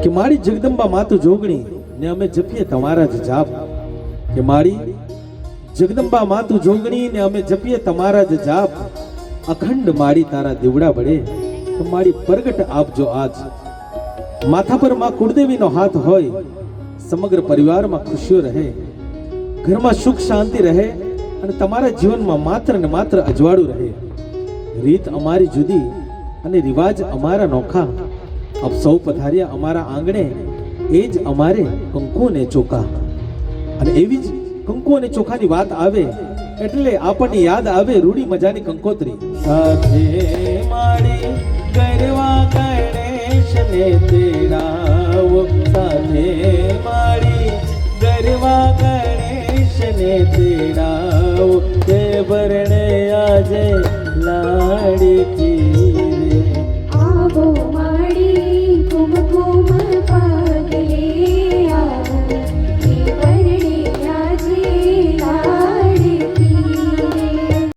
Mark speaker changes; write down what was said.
Speaker 1: કે મારી જગદંબા માતુ જોગણી ને અમે જપીએ તમારા જ જાપ કે મારી જગદંબા માતુ જોગણી ને અમે જપીએ તમારા જ જાપ અખંડ મારી તારા દીવડા બળે તો મારી પ્રગટ આપજો આજ માથા પર માં કુળદેવીનો હાથ હોય સમગ્ર પરિવારમાં ખુશીઓ રહે ઘરમાં સુખ શાંતિ રહે અને તમારા જીવનમાં માત્ર ને માત્ર અજવાળું રહે રીત અમારી જુદી અને રિવાજ અમારા નોખા અબ સૌ પધાર્યા અમારા આંગણે એ જ અમારે કંકુ ને ચોખા અને એવી જ કંકુ અને ચોખાની વાત આવે એટલે આપણને યાદ આવે રૂડી મજાની કંકોત્રી સાથે મારી ગરવા ગણેશ ને તેડાવો સાથે મારી ગરવા ગણેશ ને તેડાવો તે ભરણે આજે લાડકી